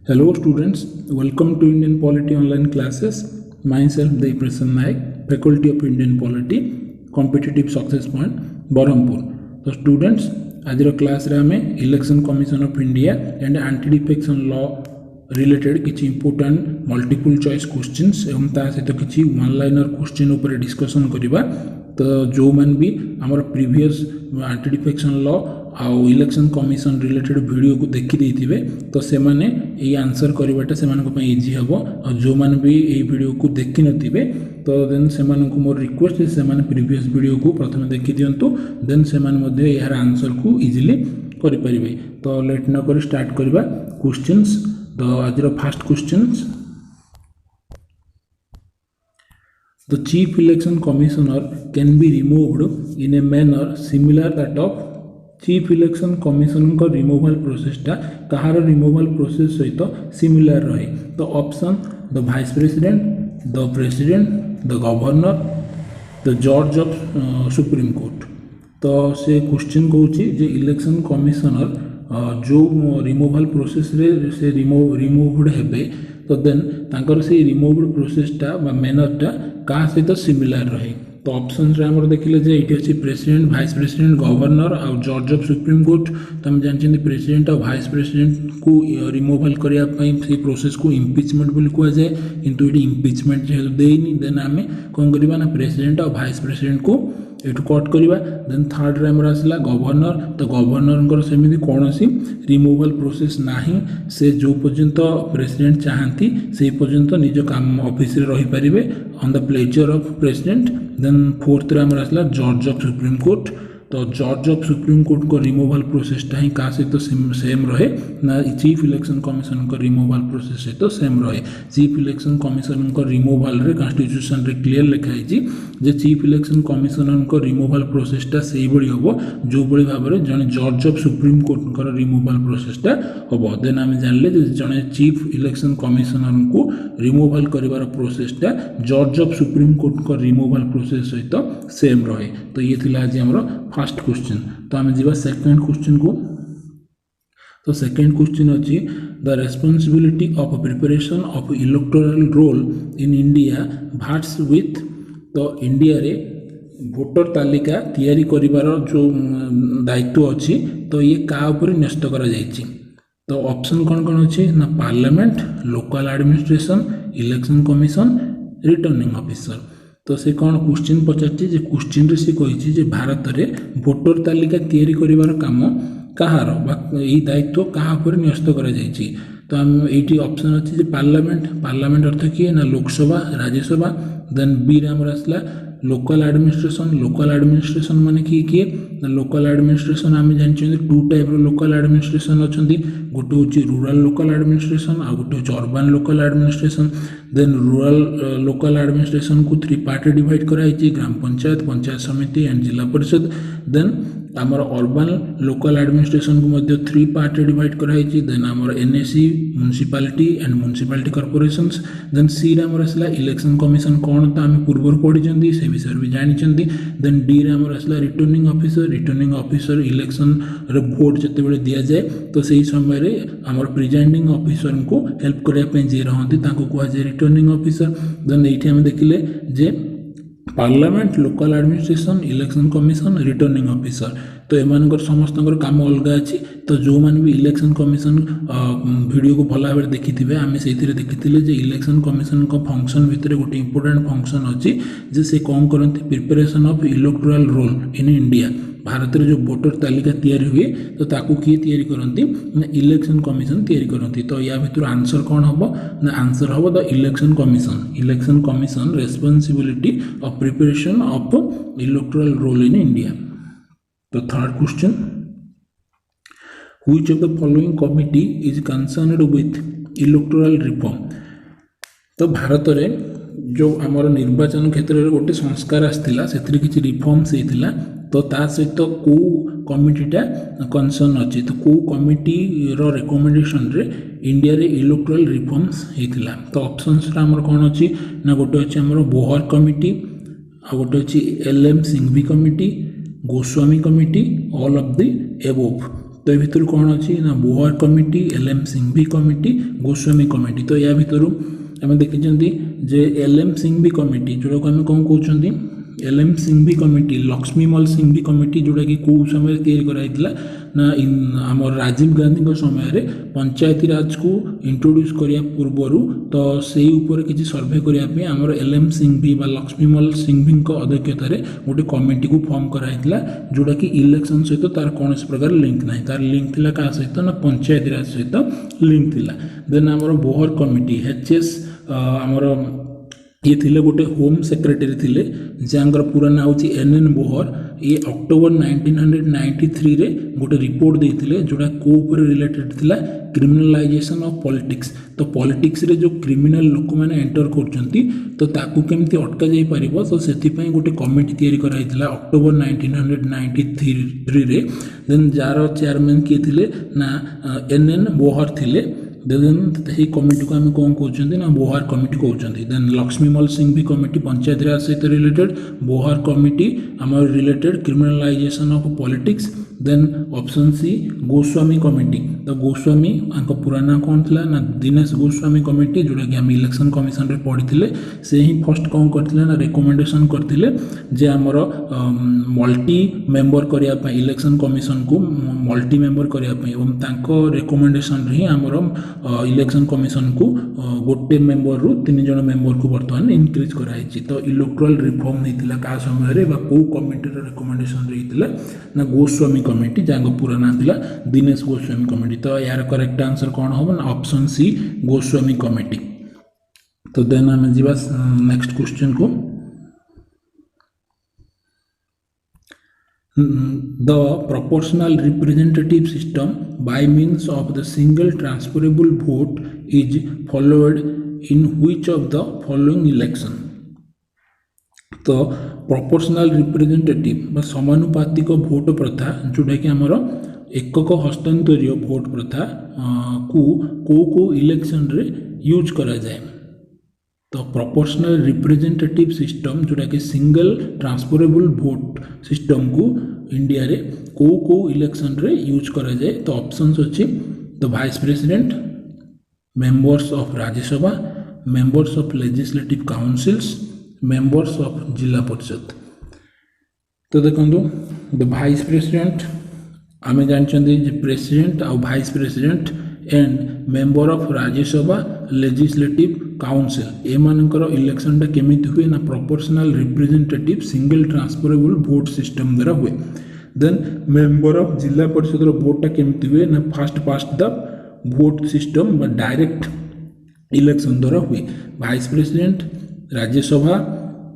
Hello students, welcome to Indian Polity online classes. Myself Dev Prasanna Nayak, Faculty of Indian Polity, Competitive Success Point, Berhampur. So students, आज class रे आमे election commission of India and anti defection law related किछि important multiple choice questions एवं ता सहित किछि one liner question ऊपर discussion करिबा। तो जो मन भी हमर प्रीवियस एंटी डिफेक्शन लॉ आउ इलेक्शन कमिशन रिलेटेड वीडियो को देखि देथिबे तो से माने ए आंसर करिबाटा से मानको पई इजी हबो। और जो मन भी ए वीडियो को देखि नथिबे तो देन से मानको मोर रिक्वेस्ट है से माने प्रीवियस वीडियो को प्रथम देखि दियंतु देन से माने मध्ये यार आंसर को इजीली करि परिबे। तो लेट न कर स्टार्ट करिबा क्वेश्चंस। तो आज first questions, the chief election commissioner can be removed in a manner similar that of chief election commissioner का removal process टा कहार removal process सहित similar रहे। तो option the vice president, the president, the governor, the judge of supreme court। तो से question कहूँ जे election commissioner जो removal process रे से रिमूव्ड हेबे तो देन तांकर से रिमूव्ड प्रोसेसटा बा मैनरटा का सहित सिमिलर रहे। तो ऑप्शन रे हमर देखिले जे इटी अछि प्रेसिडेंट, वाइस प्रेसिडेंट, गवर्नर और जज ऑफ सुप्रीम कोर्ट। तो हम जानछन प्रेसिडेंट और वाइस प्रेसिडेंट को रिमूवल करिया पई से प्रोसेस को इम्पीचमेंट बोली कुआ जाय, किंतु इटी इम्पीचमेंट जे देइनी देन आमे कोन करिबा ना प्रेसिडेंट और वाइस प्रेसिडेंट को एटू कट करिबा। देन थर्ड रे हमर आसला गवर्नर। तो गवर्नर सेमिति कोनोसी रिमूवल प्रोसेस नाही, से जो पर्यंत प्रेसिडेंट चाहती से पर्यंत निज काम ऑफिस रे रही परिबे on the pleasure of president. Then fourth रे हमर आसला जज ऑफ सुप्रीम कोर्ट। तो जज ऑफ सुप्रीम कोर्ट को रिमूवल प्रोसेस ही का सहित तो सेम रहे ना चीफ इलेक्शन कमिशन को रिमूवल प्रोसेस सहित तो सेम रहे। चीफ इलेक्शन कमिशन को रिमूवल रे कॉन्स्टिट्यूशन रे क्लियर लिखा है जे चीफ इलेक्शन कमिशनर को रिमूवल प्रोसेसटा से बड़ी हम जो बड़ी भाव में जड़े जज ऑफ सुप्रीम कोर्ट को रिमूवल प्रोसेसटा हम। देन आम जानले जड़े चीफ इलेक्शन कमिशनर को रिमूवल कर प्रोसेसटा जज ऑफ सुप्रीम कोर्ट को रिमूवल प्रोसेस सहित सेम रहे। तो ये थिला आज हमर फर्स्ट क्वेश्चन। तो आम जीवा सेकंड क्वेश्चन को। तो सेकंड क्वेश्चन अच्छी the responsibility of preparation of electoral roll in India vests with. तो इंडिया रे भोटर तालिका तैयारी करिवार जो दायित्व अच्छी तो ये का ऊपर न्यस्त करा जायछि। तो ऑप्शन कौन कौन अच्छे ना parliament, local administration, election commission, returning officer. तो से कौन क्वेश्चन पचारछि जे क्वेश्चन रे से कहिछि जे भारत रे वोटर तालिका तैयारी करिवार काम कहार बा एई दायित्व कहा ऊपर न्यस्त करा जायछि। तो हम एटी ऑप्शन अच्छे जे पार्लियामेंट। पार्लियामेंट अर्थ किए ना लोकसभा, राज्यसभा। देन बी रे हमर आसला लोकल एडमिनिस्ट्रेशन। लोकल एडमिनिस्ट्रेशन माने किए ना लोकल एडमिनिस्ट्रेशन आम जानते टू टाइप लोकल एडमिनिस्ट्रेशन अच्छा, गोटे हूँ रूरल लोकल एडमिनिस्ट्रेशन आ गोटे हूँ urban local administration. Then rural local administration को थ्री पार्ट डिवाइड कराई, ग्राम पंचायत, पंचायत समिति एंड जिला परिषद। देन आमर अर्बन लोकल एडमिनिस्ट्रेशन को मध्य थ्री पार्ट डिवाइड कराई। देन आमर NAC municipality and municipality corporations. Then सी रे आमर आसला इलेक्शन कमिशन कौन तो आम पूर्व पढ़ी से विषय भी जानी। देन डी रे आमर आसला returning officer. Returning officer election रे वोट जिते बड़े दि जाए तो सही समय रे आमर प्रिजाइडिंग ऑफिसर को हेल्प करने जे रहती कह जाए रिटर्निंग ऑफिसर। देन ये आम देखिले जे parliament, local administration, election commission, returning officer. तो एम समस्त काम अलग अच्छी। तो जो मैंने भी इलेक्शन कमिशन वीडियो को भल भाव देखी थे आम से देखी इलेक्शन कमिशन को फंक्शन भितर गोटे इंपोर्टेंट फंक्शन अच्छी जे से कौन करती preparation of electoral roll in India. भारत में जो वोटर तालिका तैयारी हुए तो ताकू किए तैयारी करती ना इलेक्शन कमिशन तैयारी करती। तो या भीतर आंसर कौन हम ना आंसर हम the election commission. Election commission responsibility of preparation of electoral roll in India. तो third question, which of the following committee is concerned with electoral reform. तो भारत में जो आमर निर्वाचन क्षेत्र में गोटे संस्कार आसाला से किसी रिफॉर्म्स होता तो ता सहित कौ कमिटीटा कंसर्न अच्छी। तो कौ कमिटी रो रिकमेंडेशन रे इंडिया रे इलेक्टोरल रिफॉर्म्स होता। तो ऑप्शंस आमर कौन अच्छी ना गोटे अच्छे आमर बोहर कमिटी, आ गोटे अच्छी LM Singhvi committee, Goswami committee, all of the above. तो ये भितर कौन अच्छी ना Vohra committee, LM. Singhvi committee, Goswami committee. तो या भितर आम देखी जे एल.एम. सिंघवी कमिटी जोड़ा को आम कौन कहते L M. Singhvi committee, Laxmimall Singhvi committee जोड़ा कि कौ समय तैयारी ना आम राजीव गांधी समय पंचायती राज को इंट्रोड्यूस करिया पूर्वर तो से ऊपर किसी सर्वे करने आमर एल.एम. सिंघवी बा लक्ष्मीमल सिंघवी अध्यक्षतार गोटे कमिटी को फॉर्म कराइला जोड़ा कि इलेक्शन सहित तार कौन प्रकार लिंक ना तार लिंक थिला का सहित ना पंचायती राज सहित लिंक थिला। देन आमर बोहर कमिटी एच.एस. आमर ये थिले गोटे होम सेक्रेटरी थिले जहाँकर पूरा ना होची एन.एन. बोहर। ये अक्टोबर 1993 रे गोटे रिपोर्ट देथिले जोड़ा को ऊपर रिलेटेड थिला क्रिमिनलाइजेशन ऑफ पॉलिटिक्स। तो पॉलिटिक्स रे जो क्रिमिनल लोक मैंने एंटर करचंती तो ताकू केमती अटका जाई परिबो तो सेथि पई गोटे कमिटी तैयारी कराइथिला अक्टोबर 1993 रे। देन जार चेयरमैन किए थिले ना एन.एन. बोहर थिले। देन यही कमिटी को आम कौन कहते ना बोहर कमिटी कहते। देन लक्ष्मीमल सिंघवी कमिटी पंचायत राज सहित रिलेटेड, बोहर कमिटी आम related criminalisation of politics. Then option C Goswami committee. तो गोस्वामी पूरा ना कौन थी ना दिनेश गोस्वामी कमिटी जोड़ा कि आम इलेक्शन कमिशन रे पढ़ी से ही फर्स्ट कौन करते ना रिकमेंडेशन करते जे आमर मल्टी मेंबर करने इलेक्शन कमिशन को मल्टी मेंबर करने और रिकमेंडेशन ही आमर इलेक्शन कमिशन को गोटे मेंबर रु 3 जन मेंबर को बर्तमान इनक्रीज कराई। तो इलेक्टोरल रिफॉर्म होता क्या समय कौ कमिटी रिकमेंडेशन रही ना गोस्वामी कमिटी जहाँ पूरा ना था दिनेश गोस्वामी कमिटी। तो यार करेक्ट आंसर कौन हम ना ऑप्शन सी गोस्वामी कमिटी। तो देन आम जी नेक्स्ट क्वेश्चन को the proportional representative system by means of the single transferable vote is followed in which of the following election। तो proportional representative बा समानुपातिक भोट प्रथा जोटा कि आमर एकक हस्तांतरीय भोट प्रथा को इलेक्शन रे यूज करा जाए। तो प्रोपोर्शनल रिप्रेजेंटेटिव सिस्टम जोटा कि सिंगल ट्रांसफरेबल भोट सिस्टम को इंडिया रे को इलेक्शन रे यूज करा जाए। तो ऑप्शंस अच्छी the vice president, members of Rajya Sabha, members of legislative councils, members of zila parishad. तो देखो द वाइस प्रेसिडेंट आम जानते प्रेसिडेंट आ vice president and member of Rajya Sabha legislative council एमानकर इलेक्शनटा केमिति हुए ना proportional representative single transferable vote system द्वारा हुए। देन मेंबर ऑफ जिला परिषद भोटा केमिति हुए ना फास्ट पास्ट द भोट सिस्टम बा डायरेक्ट इलेक्शन द्वारा हुए। Vice president Rajya Sabha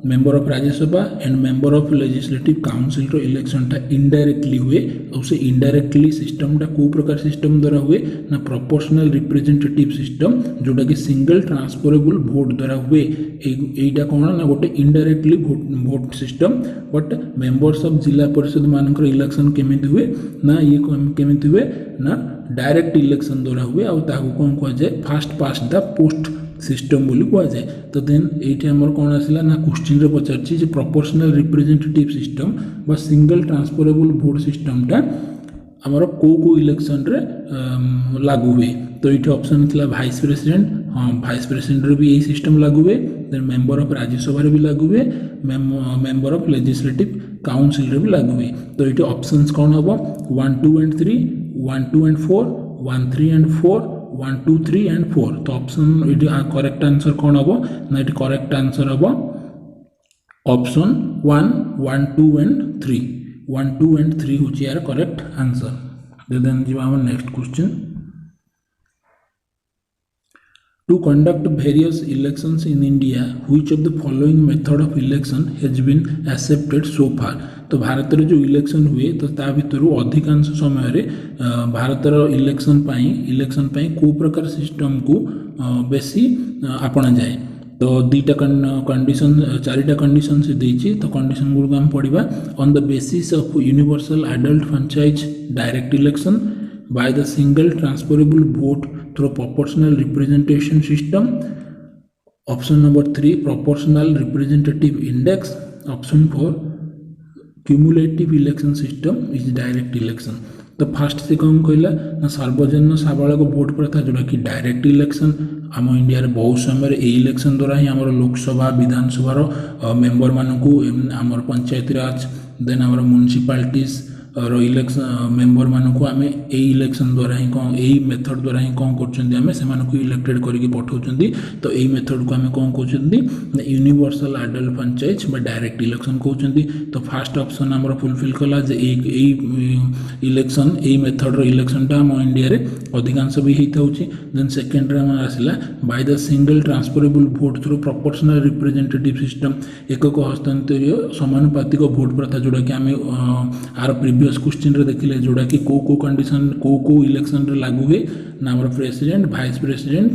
member of Rajya Sabha and member of legislative council रो इलेक्शन टा इनडायरेक्टली हुए और से इनडायरेक्टली सिस्टम टा को प्रकार सिस्टम द्वारा हुए ना प्रोपोर्शनल रिप्रेजेंटेटिव सिस्टम जोटा कि सिंगल ट्रांसफरेबल भोट द्वारा हुए। एटा कौन ना गोटे indirectly vote system but members of zila परिषद मानकर इलेक्शन केमिति हुए ना ये केमिति हुए ना डायरेक्ट इलेक्शन द्वारा हुए और ताकू कौन कह जाए fast past the post system बोली कह जाए। तो देन ये आमर कौन आसला ना क्वेश्चन रे पचारछि जे प्रोपोर्शनल रिप्रेजेंटेटिव सिस्टम बा सिंगल ट्रांसफरेबल भोट सिस्टमटा आमर को इलेक्शन रे लागू हुए। तो ये ऑप्शन थी वाइस प्रेसिडेंट, हाँ वाइस प्रेसिडेंट रे भी यही सिस्टम लागू हुए। देन मेंबर ऑफ राज्यसभा रे भी लागू हुए, मेंबर ऑफ लेजिस्लेटिव काउंसिल रे भी लागू हुए। तो ये ऑप्शंस कौन हम 1 2 and 3, 1 2 and 4, 1 3 and 4, 1 2 3 and 4। तो ऑप्शन ये करेक्ट आंसर कौन हम ना ये करेक्ट आंसर हम ऑप्शन 1 1 2 and 3, 1 2 and 3 हूँ यार करेक्ट आंसर। देन जी आम next question To conduct various elections in India, which of the following method of election has been accepted so far? तो भारत रे जो इलेक्शन हुए तो ता भितर अधिकांश समय रे भारत रो इलेक्शन पाई को प्रकार सिस्टम को बेसी आपणा जाए। तो दुईटा कंडीशन 4टा कंडीशन से देछि। तो कंडीशन गुड हम पढ़िबा on the basis of universal adult franchise direct election by the single transferable vote through proportional representation system, option number 3 proportional representative index, option 4 cumulative election system is direct election। तो first से कौन कहला ना सार्वजन साबालक vote प्रथा जोटा कि direct election आम India रे बहुत समय इलेक्शन द्वारा ही आम लोकसभा विधानसभा मेंबर मानू आम पंचायती राज देन आम म्युनिसिपालिटीज इलेक्शन मेंबर मानू आम इलेक्शन द्वारा ही कौन यही मेथड द्वारा ही कौन कर इलेक्टेड करके पठाउछंती तो यही मेथड को आम कौन कहते यूनिवर्सल एडल्ट फ्रेंचाइज बा डायरेक्ट इलेक्शन कहते। तो फास्ट ऑप्शन आम फुलफिल कला जे इलेक्शन यही मेथड रो इलेक्शनटा आम इंडिया रे अधिकांश भी होता होची। देन सेकेंड रे आसला by the single transferable vote through proportional representative system एकक हस्तांतरीय समानुपातिक भोट प्रथा जोड़ा कि आम आर प्रीवियस क्वेश्चन रे देखिले जोड़ा कि को कंडीशन को इलेक्शन रे लागू हुए ना आम president vice president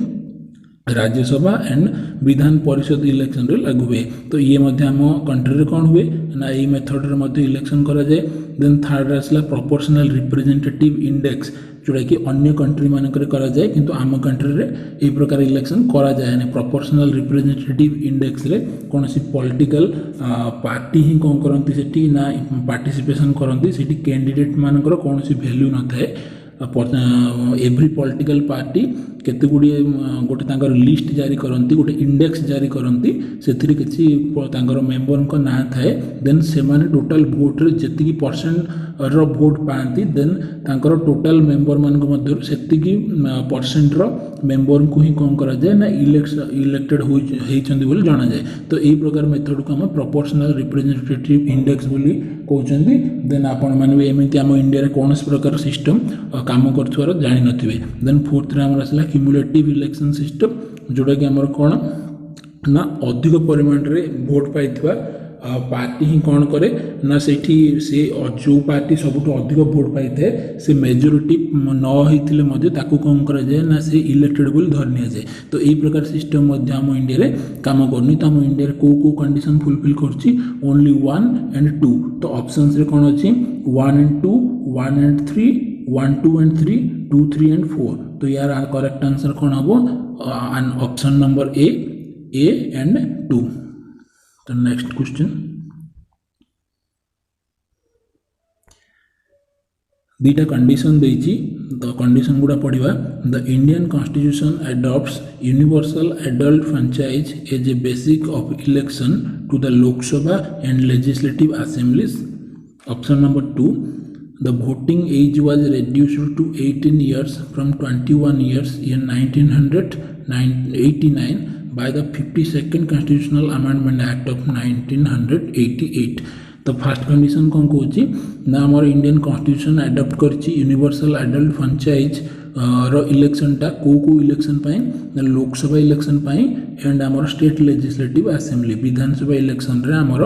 Rajya Sabha and Vidhan Parishad election रे लागू हुए। तो ये मध्य आम कंट्री रे कौन हुए ना यही मेथड रे मध्य इलेक्शन करा जाए। देन थर्ड आसला प्रोपोर्शनल रिप्रेजेंटेटिव इंडेक्स जोड़ा कि अन्य कंट्री मानक करा जाए किंतु आम कंट्री रे ए प्रकार इलेक्शन करा जाए ना। प्रोपोर्शनल रिप्रेजेंटेटिव इंडेक्स रे कौन सी पॉलिटिकल पार्टी ही कौन करती सेठी ना पार्टिसिपेशन करती सेठी कैंडिडेट मानकर कौन सी वैल्यू न थाए। एव्री पॉलिटिकल पार्टी केते गुडी गोटे तांकर लिस्ट जारी करती गोटे इंडेक्स जारी करती से किसी तांकर मेंबर को ना थाए। देन से माने टोटल भोट रे जेतिकी परसेंट रो भोट पाती देन तांकर टोटल मेंबर मान मध्य सेतिकी परसेंट रो मेंबर को ही कौन करा जाए ना इलेक्टेड होइछंदी बोली जाना जाए। तो यही प्रकार मेथड को हम प्रोपोर्शनल रिप्रेजेंटेटिव इंडेक्स बोली कहउछंदी। देन आपण माने भी एमिति हम इंडिया रे कोनस प्रकार सिस्टम काम करथुवार जानि नथिबे। देन फोर्थ रे हमर असला क्युमुलेटिव इलेक्शन सिस्टम जोड़ा कि हमर कोन ना अधिक परिमाण रे भोट पाइथवा पार्टी ही कौन करे ना से जो पार्टी सबुठ अधिक भोट पाई थाए से मेजोरिटी न होइथिले मध्य ताकू कौन करा जाए ना से इलेक्टेड बोली धर निया जाए। तो यही प्रकार सिस्टम मध्य हम इंडिया रे काम करनी। तो हम इंडिया रे को कंडीशन फुलफिल करछि ओनली 1 and 2। तो ऑप्शंस रे कौन अछि 1 and 2 1 and 3 1 2 and 3 2 3 and 4। तो यार करेक्ट आंसर कौन हबो option number A and 2। The next question. दीटा कंडीशन देइछि तो कंडीशन गुड़ा पढ़िबा। The Indian constitution adopts universal adult franchise as a basic of election to the Lok Sabha and legislative assemblies. Option number 2 the voting age was reduced to 18 years from 21 years in 1989 by the 52nd Constitutional Amendment Act of 1988। तो first condition कौन कहूँ ना आमर Indian constitution adapt करछि universal adult franchise रो इलेक्शनटा को election पाई ना Lok Sabha election pi and आमर state legislative assembly विधानसभा election रे आमर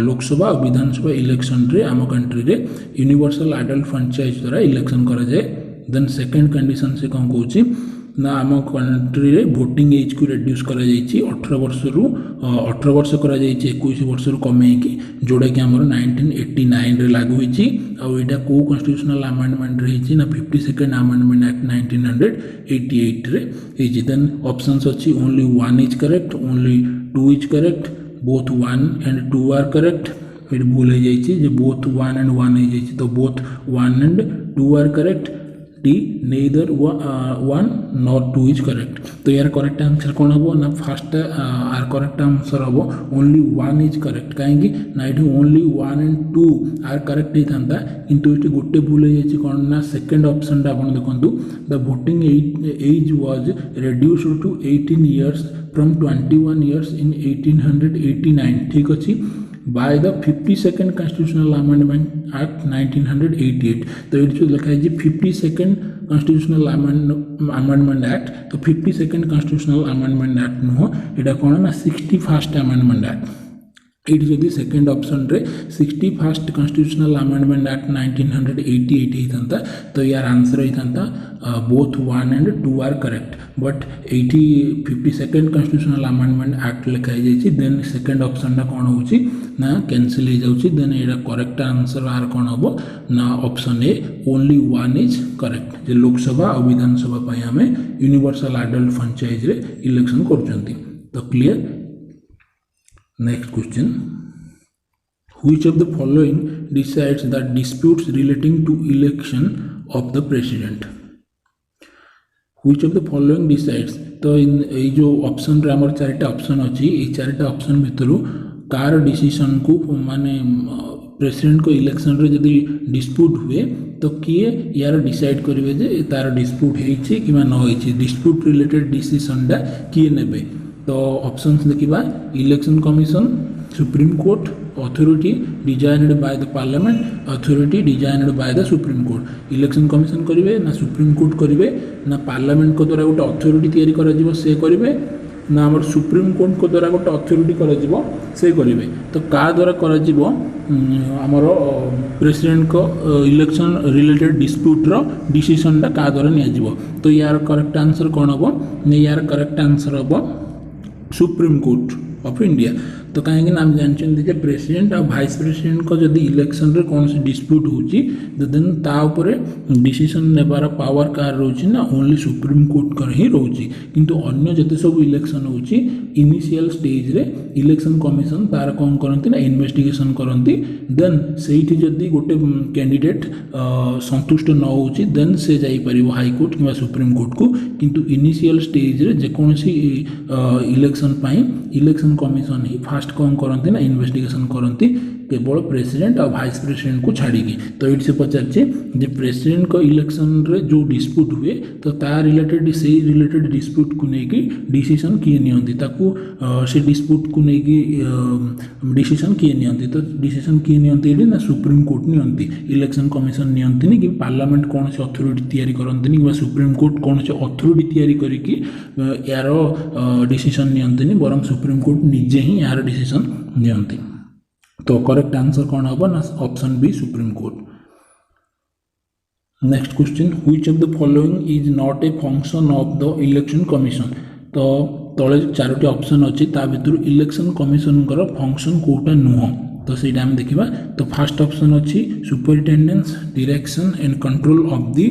लोकसभा और विधानसभा इलेक्शन रे आम कंट्री रे यूनिवर्सल एडल्ट फ्रेंचाइज द्वारा इलेक्शन करा जाए। देन सेकंड कंडीशन से कौन कहूँ ना आम कंट्री रे वोटिंग एज को रिड्यूस करा जाइछि 18 वर्ष रु 18 वर्ष करा जाइछि 21 वर्ष रु कमेइकी जोड़ा कि हमर 1989 रे लागू होइछि। आ एटा को कॉन्स्टिट्यूशनल अमेंडमेंट रे हिछि ना 52nd अमेंडमेंट एक्ट 1988 रे हिछि। देन ऑप्शंस अछि only 1 is correct only 2 is correct both 1 and 2 are correct. फिर भूल हो जाइछि जे बोथ 1 and 1 हो जाइछि तो बोथ 1 and 2 are correct. D neither 1 nor 2 is correct. तो यार करेक्ट आंसर कौन हम ना फास्ट आर करेक्ट आंसर हम ओनली 1 इज करेक्ट कहीं ना ये ओनली 1 and 2 आर करेक्ट होता किंतु ये गोटे भूल हो जाए कौन ना सेकेंड ऑप्शन टा आपन देखंतु the voting age was reduced to 18 years from 21 years in 1889 ठीक अच्छी by the 52nd Constitutional Amendment Act 1988। तो ये जो लिखा है जी 52nd Constitutional Amendment Act तो 52nd Constitutional Amendment Act नुह ये कौन ना 61st Amendment Act। ये जदि सेकेंड ऑप्शन रे 61st Constitutional Amendment Act 1988 होता तो यार आंसर होता both 1 and 2 are correct. But 52nd Constitutional Amendment Act लिखा जाइए देन सेकेंड ऑप्शन कौन हो ना कैंसिल हो जाउछि। देन ये करेक्ट आंसर आर कौन हम ना option A only 1 is correct जे लोकसभा और विधानसभा पाई आम यूनिवर्सल एडल्ट फ्रेंचाइज रे इलेक्शन करछंती। तो clear. Next question Which of the following decides the disputes relating to election of the president? Which of the following decides? तो ये जो ऑप्शन रे हमर चारिटा ऑप्शन अछि ए चारिटा ऑप्शन भितरु कार डिसीजन को माने प्रेसिडेंट को इलेक्शन रे जदि डिस्प्यूट हुए तो किए यार डिसाइड करिवे जे तार डिस्प्यूट हेछि कि न होछि डिस्प्यूट रिलेटेड डिसीजन डा किए नेबे तो ऑप्शंस देखिबा election commission supreme court authority designed by the parliament authority designed by the supreme court election commission करिवे ना सुप्रीम कोर्ट करिवे ना पार्लियामेंट को द्वारा गोटे अथॉरिटी तैयारी करा जिवो से करिवे ना हमर सुप्रीम कोर्ट को द्वारा गोटे अथॉरिटी करा जिवो से करिवे तो का द्वारा करा जिवो हमर प्रेसिडेंट को इलेक्शन रिलेटेड डिस्प्यूट रो डिसीजन टा का द्वारा निया जिवो तो यार करेक्ट आंसर कोन हबो ने यार करेक्ट आंसर हबो सुप्रीम कोर्ट ऑफ इंडिया तो कहीं आम जानते प्रेसिडेंट और भाइस प्रेसिडेंट को जब इलेक्शन रे कौन से डिस्प्यूट होची देन ता ऊपर डिसीजन नेबार पावर कार रोची ना ओनली सुप्रीम कोर्ट कर ही रोची किंतु अन्य जते सब इलेक्शन होची इनिशियल स्टेज रे इलेक्शन कमिशन तार कौन करंती ना इन्वेस्टिगेशन करंती देन सेठी जदी गोटे कैंडिडेट संतुष्ट न होची देन से जाई परिबो हाई कोर्ट किबा सुप्रीम कोर्ट को किंतु इनिशियल स्टेज रे जे कोनसी इलेक्शन पाई इलेक्शन कमिशन ही फास्ट कौन करती ना इन्वेस्टिगेशन करती केवल प्रेसिडेंट और भाइस प्रेसिडेंट को छाड़िकी तो ये पचारे जे प्रेसिडेंट को इलेक्शन रे जो डिस्प्यूट हुए तो तार रिलेटेड से रिलेटेड डिस्प्यूट को लेकिन डिसीजन किए नियंती ताकू से डिस्प्यूट को लेकिन डिसीजन किए नियंती तो डिसीजन किए नियंती ना सुप्रीम कोर्ट नियंती इलेक्शन कमिशन नियंती कि पार्लियामेंट कौन से अथॉरिटी तैयारी करती कि सुप्रीम कोर्ट कौन से अथॉरिटी तैयारी करके यार डिसीजन नियंती बरम सुप्रीम कोर्ट निजे ही यार डिसीजन नियंती तो करेक्ट आंसर कौन होगा ना option B supreme court next question which of the following is not a function of the election commission तो तले चारोटी ऑप्शन अच्छी ता भितर इलेक्शन कमिशन फंक्शन कोटा नुह तो सहीटा आम देखा तो फास्ट ऑप्शन अच्छी superintendence direction and control of the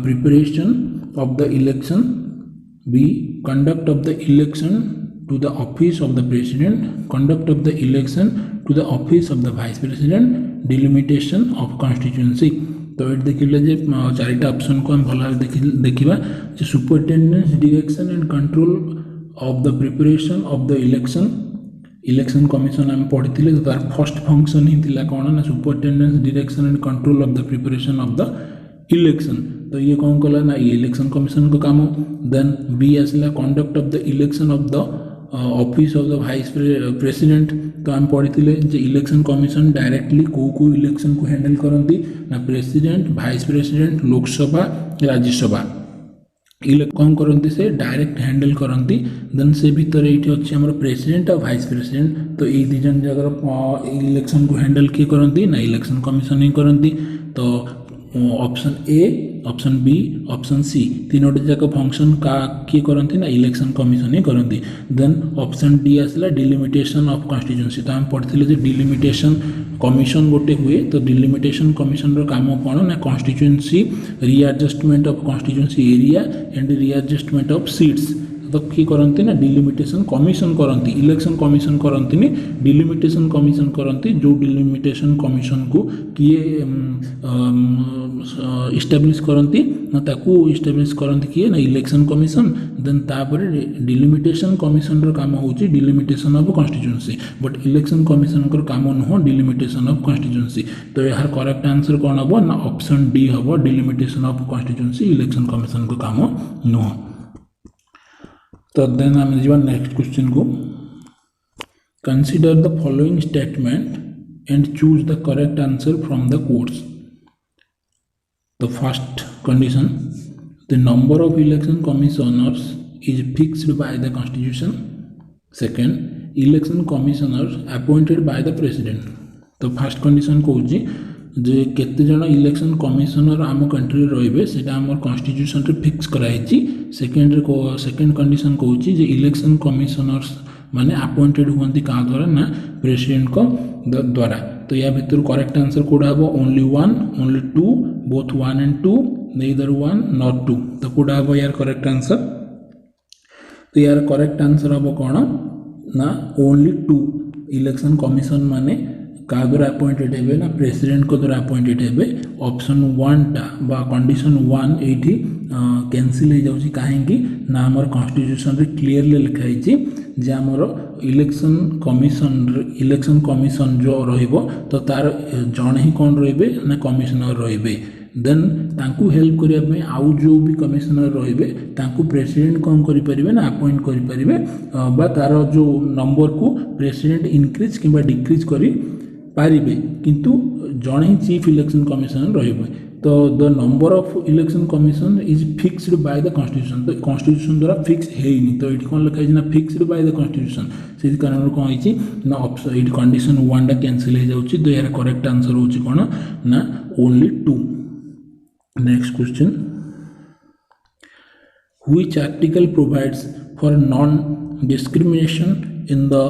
preparation of the election B conduct of the election to the office of the president, conduct of the election to the office of the vice president, delimitation of constituency. तो ये देखिले जे चारिटा option को हम भला देखिबा जे superintendence direction and control of the preparation of the election commission हम पढ़िथिले तो तार फर्स्ट फंक्शन ही थिला कोन ना superintendence direction and control of the preparation of the election तो ये कौन कला ना ये इलेक्शन कमिशन को काम देन बी आसला conduct of the election of the office of the vice president तो आम पढ़ी इलेक्शन कमिशन डायरेक्टली को इलेक्शन को हैंडल करती ना president vice president Lok Sabha Rajya Sabha कौन करती से डायरेक्ट हैंडल करती देन से भीतर ये अच्छे आम प्रेसिडेंट और वाइस प्रेसिडेंट तो ये दिजन जगह इलेक्शन को हैंडल किए करती ना इलेक्शन कमिशन ही करती तो option A option B option C तीनोटी जाक फंक्शन का किए करती ना इलेक्शन कमिशन ही करती देन ऑप्शन डी आसला डिलिमिटेशन ऑफ कॉन्स्टिट्यूएंसी तो हम पढ़ते जे डिलिमिटेशन कमिशन गोटे हुए तो डिलिमिटेशन कमिशन काम कौन ना constituency readjustment of constituency area and readjustment of seats तो किए करती ना डिलिमिटेशन कमिशन करती इलेक्शन कमिशन करती डिलिमिटेशन कमिशन करती जो डिलिमिटेशन कमिशन को किए इस्टाब्लिश करती ना ताकू इस्टाब्लिश करती किए ना इलेक्शन कमिशन देन तापर डिलिमिटेशन कमिशन काम होची delimitation of constituency but election commission काम नुह डिलिमिटेशन ऑफ कॉन्स्टिट्यूएंसी तो यार करेक्ट आंसर कौन हम ना ऑप्शन डी हम delimitation of constituency election commission को काम नुह तो देन आम जा नेक्स्ट क्वेश्चन को consider the following statement and choose the correct answer from the courts तो first condition the number of election commissioners is fixed by the constitution second election commissioners appointed by the president तो first condition कौन जे केते जन election commissioner आम country रे से constitution रे फिक्स कराई सेकेंड कंडीशन कौन जे इलेक्शन कमिशनर्स माने अपॉइंटेड हुआ क्या द्वारा ना प्रेसिडेंट को द्वारा तो या भीतर करेक्ट आंसर कौड़ा हम only one only two both one and two neither one not two तो कौड़ा हम यार करेक्ट आंसर तो यार करेक्ट आंसर हम कौन ना ओनली टू इलेक्शन कमिशन माने क्या द्वारा अपॉइंटेड है ना प्रेसिडेंट को द्वारा अपॉइंटेड है ऑप्शन 1 टा बा कंडीशन 1 एठी कैंसिल हो जाउची काहेकि ना हमर कॉन्स्टिट्यूशन रे क्लियरली लिखा है जे हमर इलेक्शन कमिशन जो रहिबो तो तार जण ही कोन रहिबे ना कमिशनर रहिबे देन तांकू हेल्प करिया में आउ जो भी कमिशनर रहिबे तांकू प्रेसिडेंट कौन करि परिबे ना अपॉइंट करि परिबे बा तार जो नंबर को प्रेसिडेंट इंक्रीज किबा डिक्रीज करि पारिबे किंतु जण ही चीफ इलेक्शन कमिशनर रहिबे तो the number of election commission is fixed by the constitution तो कॉन्स्टिट्यूशन द्वारा फिक्स हेइनी तो इट कोन लिखा है ना फिक्स्ड बाय द कॉन्स्टिट्यूशन से कारण कोन होइछि ना ऑप्शन इट कंडीशन 1 टा कैंसिल हो जाउछि तो यार करेक्ट आंसर होछि कोन ना only 2 next question which article provides for non discrimination in the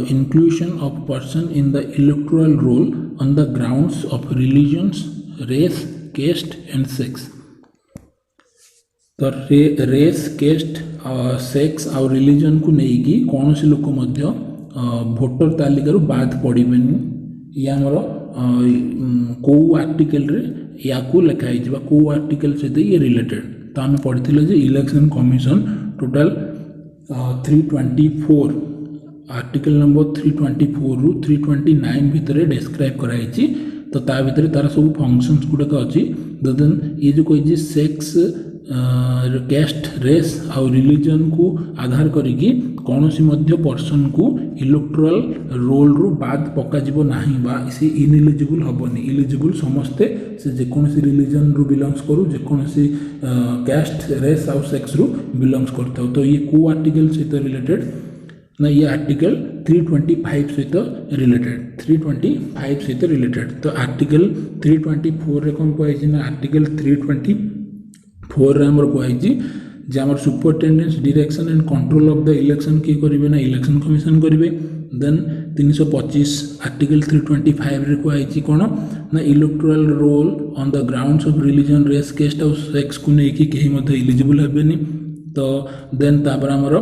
inclusion of person in the electoral roll on the grounds of religions race caste and sex तो race cast sex और religion को लेकिन कौन से लोक मध्य voter तालिकार बाद पड़ेनि या आमर कौ आर्टिकल रे या को लिखाई कौ आर्टिकल सहित ये रिलेटेड तो आम पढ़ी जे election commission total 324 article number 324 रु 329 भितर डिस्क्राइब कराई तो ता भितर तार सब फंक्शंस गुड़ाक अच्छी देन ये जो कही सेक्स कैस्ट रेस और रिलीजन को आधार करिकी कौन सी मध्य पर्सन को इलेक्टोरल रोल रु बाद पकाजिबो नाही बा से इनएलिजिबल हबनी इलिजिबल समस्ते से जेकोसी रिलीजन रु बिलोंग्स करू जेकोसी कैस्ट रेस और सेक्स रु बिलोंग्स करता तो ये को आर्टिकल सहित रिलेटेड ना ये आर्टिकल 325 सहित रिलेटेड 325 सहित रिलेटेड तो आर्टिकल 324 रे कौन कहै ना आर्टिकल 324 रे हमर कहै जे हमर superintendence direction and control of the election की करिवे ना इलेक्शन कमिशन करिवे देन 325 आर्टिकल 325 रे कहै कोन ना electoral roll on the grounds of religion race caste और सेक्स को नै कि केही मध्ये एलिजिबल हेबेनी तो देन तापर हमर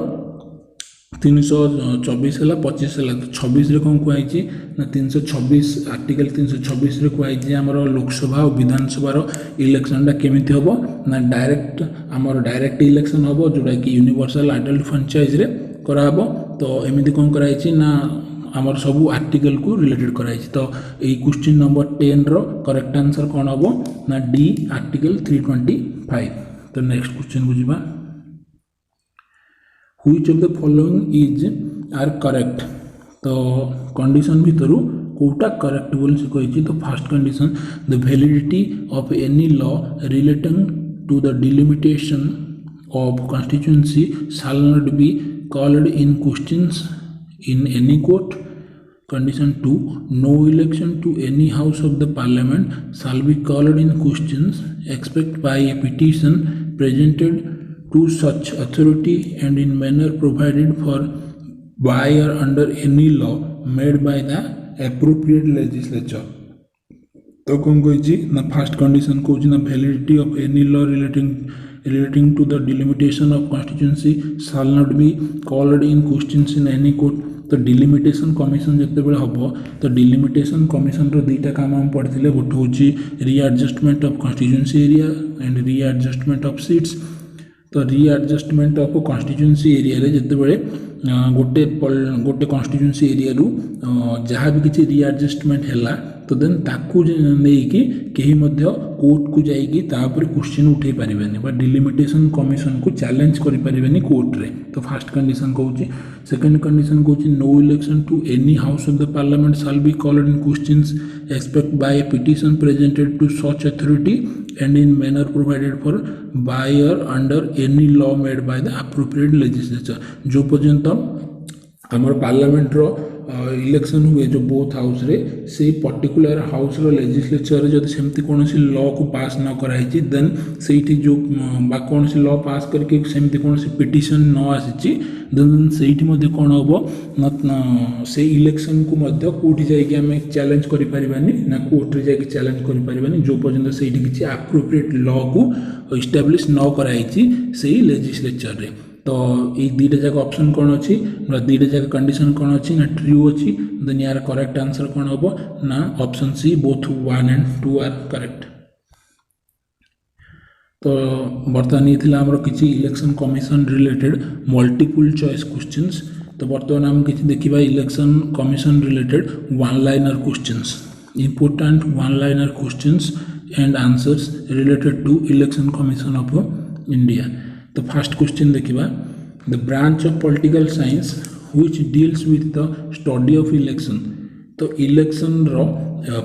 324 है 25 है तो 26 कौन कहुई ना 326 आर्टिकल 326 कहुई आमर लोकसभा और विधानसभा इलेक्शनटा केमी हम ना डायरेक्ट आमर डायरेक्ट इलेक्शन हम जोटा कि यूनिवर्सल अडल्ट फ्रांचाइज रे कराब तो एमती कौन कराई ना आमर सब आर्टिकल को रिलेटेड कराई तो ये क्वेश्चन नंबर 10 रो करेक्ट आंसर कौन हम ना डी आर्टिकल 325 तो नेक्स्ट क्वेश्चन को जीवा which of the following is are correct तो कंडीशन भितर कोटा करेक्ट बोल से कही तो first condition the validity of any law relating to the delimitation of constituency shall not be called in questions in any court. Condition 2 no election to any house of the parliament shall be called in questions except by a petition presented to such authority and in manner provided for by or under any law made by the appropriate legislature. तो कौन कही ना first condition कौन ना validity of any law relating to the delimitation of constituency shall not be called in questions in any court. तो delimitation commission जिते बड़े हम तो डिलिमिटेशन कमिशन दुईटा काम हम पढ़ी गोटे हूँ readjustment of constituency area and readjustment of seats तो रीएडजस्टमेंट ऑफ कॉन्स्टिट्यूएंसी एरिया रे जिते बड़े गोटे कॉन्स्टिट्यूएंसी एरिया रु जहाँ भी किसी रीएडजस्टमेंट हैला तो देन ताकू नेकी केही मध्य कोर्ट को जाइकी तापर क्वेश्चन उठे पारिबेनी बा डिलिमिटेशन कमिशन को चैलेंज करि पारिबेनी कोर्ट रे तो फर्स्ट कंडीशन कहूची सेकंड कंडीशन कहूची no election to any house of the parliament shall be called in questions expect by a petition presented to such authority and in manner provided for by और under any law made by the appropriate legislature जो पर्यंत हमर parliament रो election हुए जो both house रे से particular house रो legislature जब सेमती कौन सी लॉ को पास न कराई देन सेठी जो बा कौन सी लॉ पास करके सेमती कौन सी पिटिशन न आसी देन सेठी मध्ये कौन हम से इलेक्शन को मध्ये कोठी जाइए आम चैलेंज करि परिबानी ना कोर्ट रे जाइए चैलेंज करि परिबानी जो पर्यंत सेठी किछि एप्रोप्रिएट लॉ को इस्टैब्लिश न कराई से लेजिस्लेचर रे तो ये दुईटा जाक ऑप्शन कौन अच्छी ना दुईटा जाक कंडीशन कौन अच्छी ना ट्रू अच्छी देन यार करेक्ट आंसर कौन हम ना option C both 1 and 2 are correct. तो बर्तमान ये थिला हमरो किछि election commission related multiple choice questions. तो बर्तमान हम किछि देखिबा election commission related one liner questions important one liner questions and answers related to election commission of India। तो first question देखिबा the branch of political science which deals with the study of election। तो election रो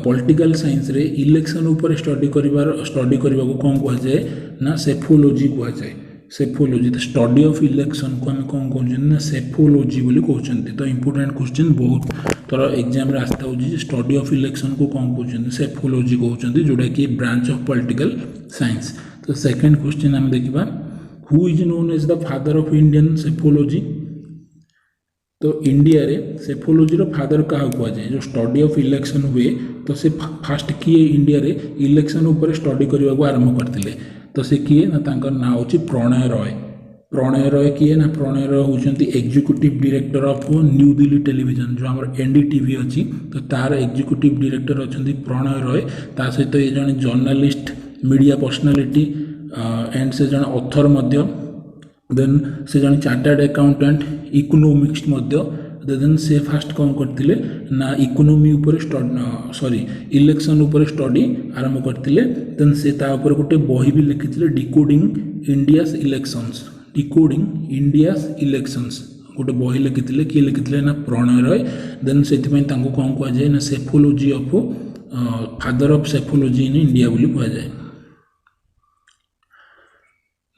political science रे election ऊपर study करबा को कौन कह जाए ना सेफोलॉजी कह जाए। Psephology the study of election को हम कौन कहते ना सेफोलॉजी बोली कहते। तो इंपोर्टेंट क्वेश्चन बहुत थोड़ा एग्जाम रे आस्ता होजी स्टडी ऑफ इलेक्शन को कौन कहते सेफोलॉजी कहते जोटा कि ब्रांच ऑफ पॉलिटिकल साइंस। तो सेकंड क्वेश्चन हम देखिबा who is known as the father of Indian psephology. तो इंडिया रे सेफोलॉजी रो फादर क्या कह जाए जो स्टडी ऑफ इलेक्शन हुए तो से फास्ट किए इंडिया रे इलेक्शन ऊपर स्टडी करने को आरंभ करते। तो से किए ना तांकर नाम होची प्रणय रॉय। प्रणय रॉय किए ना प्रणय रॉय होचंती executive director of New Delhi television जो हमर एनडीटीवी अछि। तो तार एग्जीक्यूटिव डायरेक्टर अछंती प्रणय रॉय। ता सहित ये जने जर्नलिस्ट मीडिया पर्सनालिटी एंड से जने ऑथर मध्य देन से जने चार्टर्ड अकाउंटेंट इकोनॉमिक्स मध्य देन से फास्ट कौन करथिले ना इकोनॉमी ऊपर सॉरी इलेक्शन ऊपर स्टडी आरंभ करथिले। देन से ता ऊपर गोटे बही भी लिखिथिले decoding India's elections. Decoding India's elections गोटे बही लिखिथिले कि लिखिथिले ना प्रणय रॉय। देन सेति तांको कौन कह जाए ना psephology of father of psephology in India बोली कह जाए।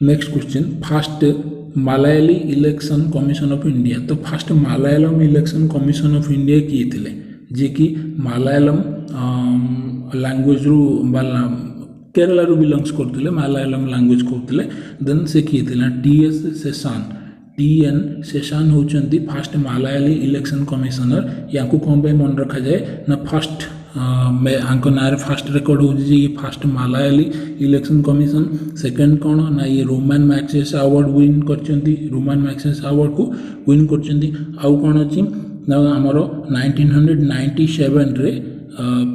नेक्स्ट क्वेश्चन first Malayali election commission of India. तो first Malayalam election commission of India किए थे जे कि मलयालम लैंग्वेज रु केरला रु बिलोंग्स करते मलयालम लैंग्वेज कहते। देन से किए थे टीएस शेषान। टीएन शेषान होचंती फास्ट मलयाली इलेक्शन कमिशनर। या कौन पे मन रखा जाए ना फास्ट ना फास्ट रिकॉर्ड हो ये first Malayali election commission. Second कौन ना ये रोमान मैग्सेसे अवार्ड विन करचंती। रोमान मैग्सेसे अवार्ड को विन करचंती। आउ कौन अच्छी ना आमर 1997 रे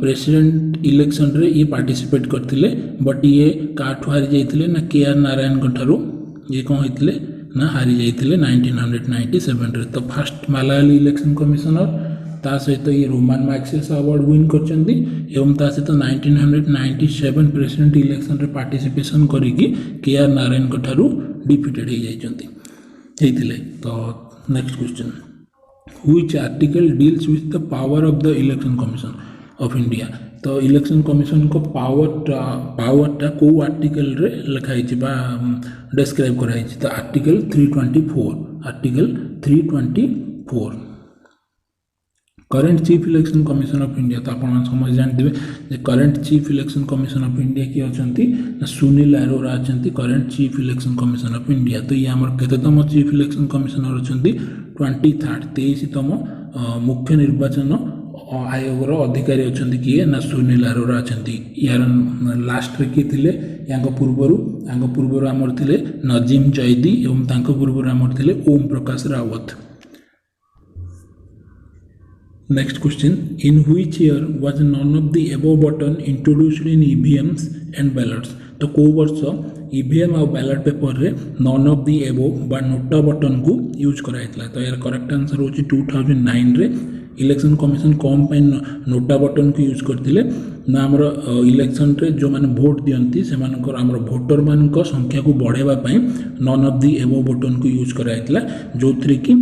प्रेसिडेंट इलेक्शन रे ये पार्टिसिपेट करथिले बट ये काठू हारी जाइथिले ना केआर नारायण गठारू ये कौन होइथिले ना हारी जाइथिले 1997 रे। तो फास्ट मलयाली इलेक्शन कमिशनर ता सहित ये रोमान मैग्सेसे अवार्ड विन करचंती एवं ता सहित 1997 प्रेसिडेंट इलेक्शन रे पार्टिसिपेशन करिकी केआर नारायण गठारू डिफिटेड हो जाइचंती हेइथिले। तो next question which article deals with the power of the election commission of India. तो इलेक्शन कमिशन को पावरटा को आर्टिकल रे लिखाई बा डिस्क्राइब कराई। तो article 324 article 324 current chief election commission of India. तो आप समझ जानते current chief election commission of India किए अच्छी ना सुनील अरोरा अच्छा current chief election commission of India. तो ये आम केतम चीफ इलेक्शन कमिशनर अच्छा 23rd 23तम मुख्य निर्वाचन आयोग अधिकारी अच्छा किए ना सुनील अरोरा अच्छा। यार लास्ट रे किए थे या पूर्वर आमर थे नजीम जैदी एवं पूर्वर आमर थे Om Prakash Rawat. Next question in which year was none of the above button introduced in EVMs and ballots। तो को वर्ष EVM और बैलेट पेपर रे नॉन ऑफ दी एबोव बा नोटा बटन को यूज कराइतला। तो यार करेक्ट आंसर होची 2009 रे इलेक्शन कमिशन कौन पे नोटा बटन को यूज करथिले ना हमर इलेक्शन रे जो माने वोट दियंती से मानकर हमर वोटर मान को संख्या को बढ़ेबा पई none of the above button को यूज कराइतला जोथरे कि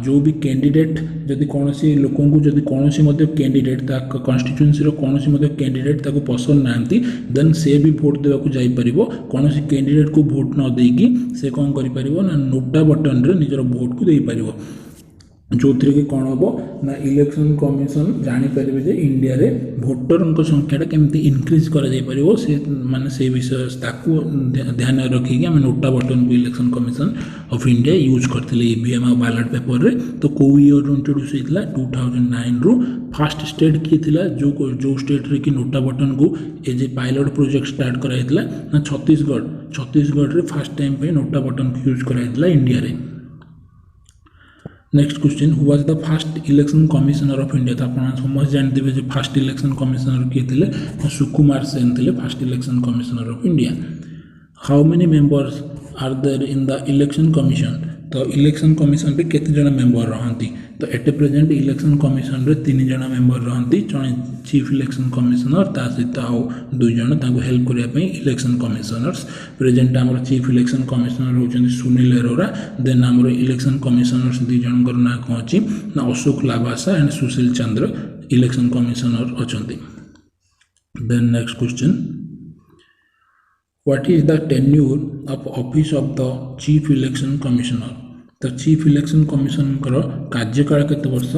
जो भी कैंडिडेट जदि कौन सी लोकों को जदि कौन सी कैंडिडेट कन्स्टिट्यूएंसी रो कौन सी कैंडिडेट ताको पसंद नांती देन से भी वोट देवा को जाई परिबो। कौन सी कैंडिडेट को वोट न देगी से कौन करि परिबो ना नोटा बटन रे निजर वोट को देई परिबो। जो थी कि कौन हम ना इलेक्शन कमिशन जापर जे इंडिया रे भोटर संख्याटा केमती इनक्रीज कर से माने से विषय ध्यान रखिकी आम नोटा बटन को election commission of India use करते ईवीएम और बैलेट पेपर रे। तो कौ ईयर इंट्रोड्यूस होता 2009 रु फास्ट स्टेट किए थिला जो स्टेट रे कि नोटा बटन को as a pilot project start कराइला ना छत्तीसगढ़ रे फास्ट टाइम पे नोटा बटन को यूज कराइला इंडिया रे। Next question who was the first election commissioner of India. तो आप समझ जानते जो फास्ट इलेक्शन कमिशनर किए थे सुकुमार सेन थे first election commissioner of India. How many members are there in the election commission. तो इलेक्शन कमिशन रे केते जण मेंबर रहंती। तो एटे प्रेजेंट इलेक्शन कमिशन रे 3 जण मेंबर रहंती जणे चीफ इलेक्शन कमिशनर ता सहित आउ 2 जण ताको हेल्प करिया पे इलेक्शन कमिशनर्स। प्रेजेंट हमर चीफ इलेक्शन कमिशनर होचंदी सुनील अरोरा। देन हमर इलेक्शन कमिशनर्स 2 जणकर ना को अछि ना Ashok Lavasa and Sushil Chandra election commissioner अछंती। Then next question What is the tenure of office of the chief election commissioner। तो चीफ इलेक्शन कमिशनर कार्यकाल केते वर्ष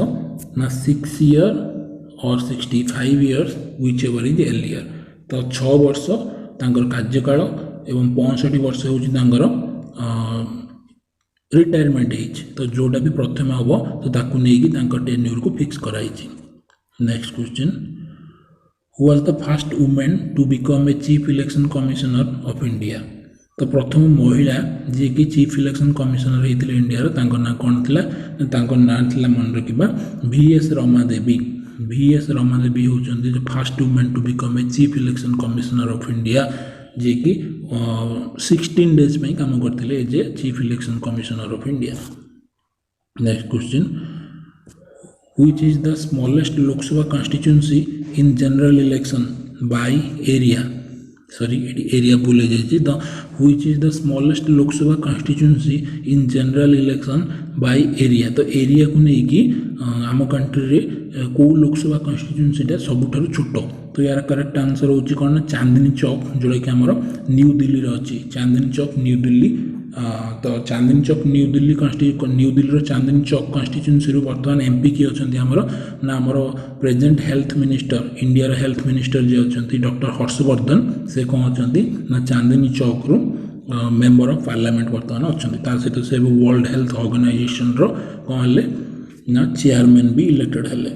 ना 6 ईयर और 65 years which ever is earlier. तो 6 वर्ष तांकर कार्यकाल एवं 65 वर्ष होची तांकर रिटायरमेंट एज। तो जोटा भी प्रथम हम तो ताकू नेकी तांकर टेन्यूर को फिक्स कराइछि। Next question who was the first women to become a chief election commissioner of India. तो प्रथम महिला जी कि चीफ इलेक्शन कमिशनर होते इंडिया तांकर ना कौन थिला तांकर ना थिला मन रखिबा VS रमादेवी। VS रमादेवी होचंदी जो first women to become a chief election commissioner of India जे कि 16 डेज में काम करथिले as a chief election commissioner of India. Next question which is the smallest Lok Sabha constituency in general election by area। sorry area भूल जाइए। the which is the smallest Lok Sabha constituency in general election by area। तो area को नहीं कि आम country रे को लोकसभा कन्स्टिट्यूएंसीटा सबुठारु छोट। तो यार करेक्ट आंसर होची कौन ना चांदनी चौक जोड़ा कि आमर न्यू दिल्ली रे अछि चांदनी चौक न्यू दिल्ली। तो चांदनी चौक न्यू दिल्ली चांदनी चौक कन्स्टिट्यूएंसी बर्तमान एमपी किए अच्छा आमर ना आमर present health minister India health minister ji अच्छा डॉक्टर हर्षवर्धन से कौन अच्छा ना चांदनी चौक रु मेंबर ऑफ पार्लियामेंट बर्तमान अच्छा तार सहित से वर्ल्ड हेल्थ ऑर्गेनाइजेशन रो कौन हेले ना चेयरमैन भी इलेक्टेड हेले।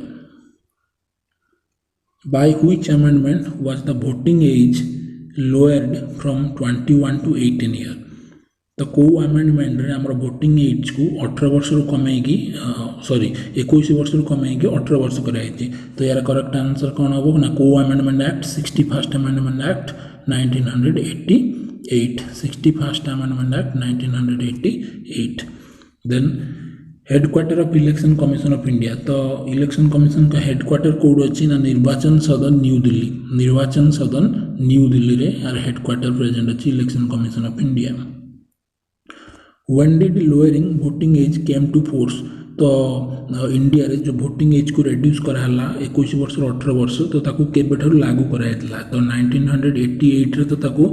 By which amendment was the voting age lowered from 21 to 18 year. तो कौ आमेंडमेंट रे हमर वोटिंग एज को 18 वर्ष रु कमेगी 21 वर्ष रु कमेगी 18 वर्ष कराइछि। तो यार करेक्ट आंसर कौन हो ना कौ amendment act 61st amendment act 1988 61st amendment act 1988। Then headquarter of election commission of India. तो इलेक्शन कमिशन का हेडक्वार्टर कोड अच्छी ना निर्वाचन सदन न्यू दिल्ली। निर्वाचन सदन न्यू दिल्ली रे यार हेडक्वार्टर प्रेजेंट अच्छी election commission of India. When did lowering voting age came to force। तो इंडिया रे जो वोटिंग एज को रेड्यूस कराला 21 वर्ष 18 वर्ष तो ताकू केबेठारु लागू कराइतला। तो 1988 रे तो ताकू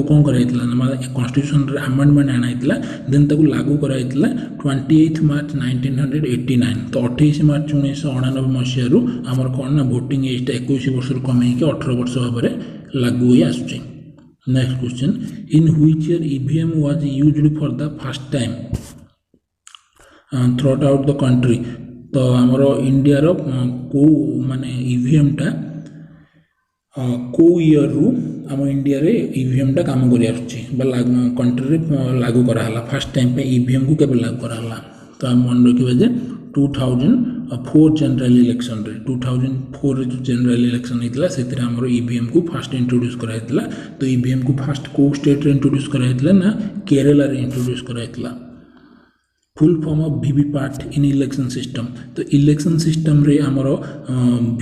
कौन कराइतला ना कॉन्स्टिट्यूशन रे अमेंडमेंट आनाइतला देन ताकू लागू कराइतला 28 मार्च 1989। तो 28 मार्च 1989 मसीह रु हमर कौन ना वोटिंग एज 21 वर्ष रु कमे के 18 वर्ष भाबरे लागू होई आसुची। Next question in which year EVM was used for the first time throughout out the country. तो आमर इंडिया रो को माने ईवीएम टा को ईयर रु आम इंडिया रे ईवीएम टा काम करि आछी बा कंट्री रे लागू कराला फर्स्ट टाइम पे ईवीएम को केबे लागू कराला। तो हम मन रखिबे जे 2004 जनरल इलेक्शन रे 2004 रे जो जनरल इलेक्शन हेतला सेतिर हमर ईवीएम को फर्स्ट इंट्रोड्यूस कराइतला। तो ईवीएम को फर्स्ट को स्टेट रे इंट्रोड्यूस कराइतला ना केरला रे इंट्रोड्यूस कराइतला। Full form of VVPAT in election system. तो इलेक्शन सिस्टम रे हमर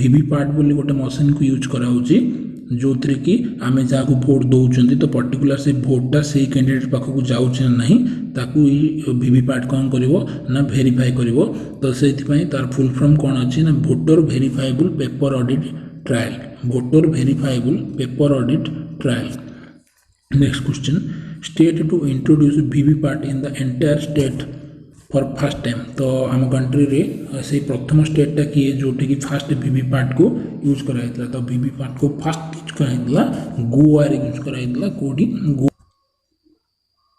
वीवीपैट बोली गोटे मशीन को यूज करा होची जो थी कि आम जहाँ को भोट दौरान तो पर्टिकुलर से भोटा से कैंडिडेट पाखक जाऊे ना ताकू वीवीपैट कौन कर भेरीफाई कर। तो से तार फुल फॉर्म कौन अच्छी ना voter verifiable paper audit trail. Voter verifiable paper audit trail. Next question state to introduce VVPAT in the entire state for first time तो आम कंट्री रे से प्रथम स्टेटा किए जोटि कि फास्ट वीवीपैट को यूज कराइला तो वीवीपैट को फास्ट यूज कराइला गोवा रे यूज कराइला कोडी गो